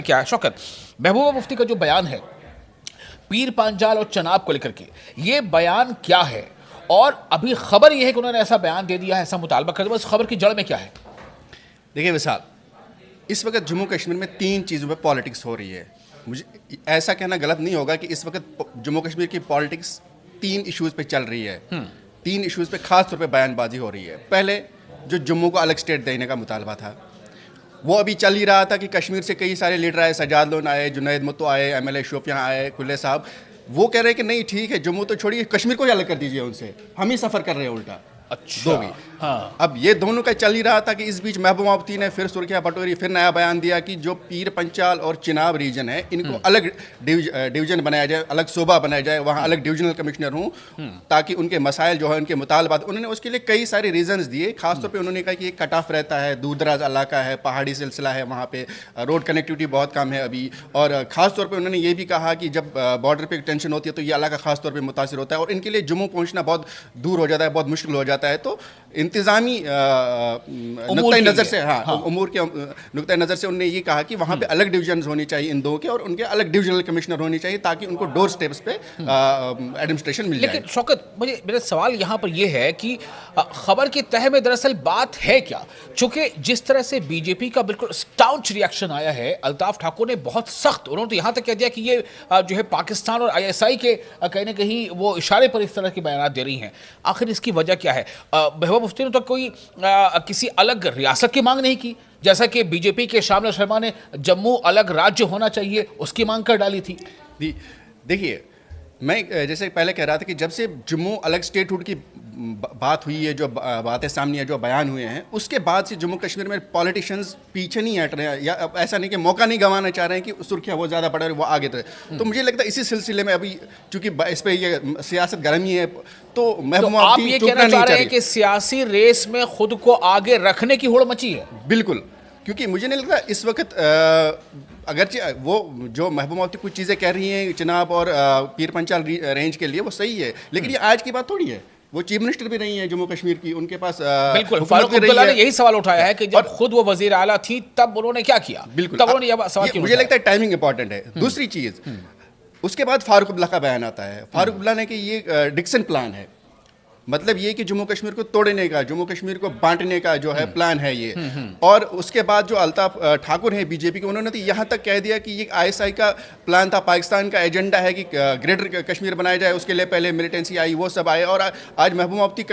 क्या है शौकत, महबूबा मुफ्ती का जो बयान है पीर पांचाल और चनाब को लेकर के, ये बयान क्या है? और अभी खबर ये है कि उन्होंने ऐसा बयान दे दिया है, ऐसा मुतालबा कर दिया, उस खबर की जड़ में क्या है? देखिए विशाल, इस वक्त जम्मू कश्मीर में 3 चीज़ों पे पॉलिटिक्स हो रही है। मुझे ऐसा कहना गलत नहीं होगा कि इस वक्त जम्मू कश्मीर की पॉलिटिक्स 3 इश्यूज़ पे चल रही है। 3 इश्यूज़ पे खास तौर पे बयानबाजी हो रही है। पहले जो जम्मू को अलग स्टेट देने का मुतालबा था, वो अभी चल ही रहा था कि कश्मीर से कई सारे लीडर आए, सजाद लोन आए, जुनैद मुत्तो आए, MLA शोपियां आए, कुल्ले साहब। वो कह रहे हैं कि नहीं ठीक है, जम्मू तो छोड़िए, कश्मीर को ही अलग कर दीजिए उनसे, हम ही सफ़र कर रहे हैं उल्टा। अच्छा, दो भी। हाँ। अब ये दोनों का चल ही रहा था कि इस बीच महबूबा मुफ्ती ने फिर सुर्खियां बटोरी, फिर नया बयान दिया कि जो पीर पंचाल और चिनाब रीजन है, इनको अलग डिवीजन बनाया जाए, अलग सूबा बनाया जाए, वहाँ अलग डिविजनल कमिश्नर हों, ताकि उनके मसाइल जो है, उनके मुतालबात, उन्होंने उसके लिए कई सारे रीजंस दिए। खासतौर पे उन्होंने कहा कि कट ऑफ रहता है, दूर दराज इलाका है, पहाड़ी सिलसिला है, वहाँ पे रोड कनेक्टिविटी बहुत कम है अभी। और ख़ास तौर पे उन्होंने ये भी कहा कि जब बॉर्डर पे टेंशन होती है तो ये इलाका खास तौर पे मुतासिर होता है और इनके लिए जम्मू पहुँचना बहुत दूर हो जाता है, बहुत मुश्किल हो जाता है। तो इंतज़ामी नुक्ता नज़र से, हाँ, उमूर के नुक्ता नज़र से उन्होंने ये कहा कि वहाँ पे अलग डिवीजन होनी चाहिए इन दो के, और उनके अलग डिविजनल कमिश्नर होनी चाहिए, ताकि उनको डोर स्टेप्स पे एडमिनिस्ट्रेशन मिल जाए। लेकिन शौकत, मेरा सवाल यहाँ पर यह है कि खबर के तह में दरअसल बात है क्या? चूंकि जिस तरह से बीजेपी का बिल्कुल स्टाउच रिएक्शन आया है, अल्ताफ ठाकुर ने बहुत सख्त, उन्होंने तो यहाँ तक कह दिया कि ये जो है पाकिस्तान और ISI के कहीं ना कहीं वो इशारे पर इस तरह के बयान दे रही हैं। आखिर इसकी वजह क्या है? महबूबा मुफ्ती ने तो कोई किसी अलग रियासत की मांग नहीं की, जैसा कि बीजेपी के शामला शर्मा ने जम्मू अलग राज्य होना चाहिए उसकी मांग कर डाली थी। देखिए, मैं जैसे पहले कह रहा था कि जब से जम्मू अलग स्टेटहुड की बात हुई है, जो बातें सामने है, जो बयान हुए हैं, उसके बाद से जम्मू कश्मीर में पॉलिटिशियंस पीछे नहीं हट रहे हैं, या ऐसा नहीं कि मौका नहीं गंवाना चाह रहे हैं कि सुर्खियाँ वो ज़्यादा बढ़ रही वो आगे तो मुझे लगता है इसी सिलसिले में अभी चूंकि इस पर ये सियासत गर्मी है, तो महबूबा आप ये कहना चाह रहे हैं कि सियासी रेस में खुद को आगे रखने की होड़ मची है? बिल्कुल, क्योंकि मुझे नहीं लगता इस वक्त अगरचे वो जो महबूबा मुफ्ती कुछ चीज़ें कह रही हैं चिनाब और पीर पंचाल रेंज के लिए, वो सही है, लेकिन ये आज की बात थोड़ी है। वो चीफ मिनिस्टर भी रही हैं जम्मू कश्मीर की, उनके पास बिल्कुल फारूक अब्दुल्ला ने यही सवाल उठाया है कि जब खुद वो वजीर आला थी तब उन्होंने क्या किया? बिल्कुल, तब उन्होंने सवाल किया। मुझे लगता है टाइमिंग इंपॉर्टेंट है। दूसरी चीज़, उसके बाद फारूक अब्दुल्ला का बयान आता है। फारूक अब्दुल्ला ने कि ये डिक्सन प्लान है, मतलब ये कि जम्मू कश्मीर को तोड़ने का, जम्मू कश्मीर को बांटने का जो है प्लान है ये। और उसके बाद जो अल्ताफ ठाकुर हैं बीजेपी के, उन्होंने तो यहाँ तक कह दिया कि ये ISI का प्लान था, पाकिस्तान का एजेंडा है कि ग्रेटर कश्मीर बनाया जाए, उसके लिए पहले मिलिटेंसी आई, वो सब आए। और आज महबूबा मुफ्ती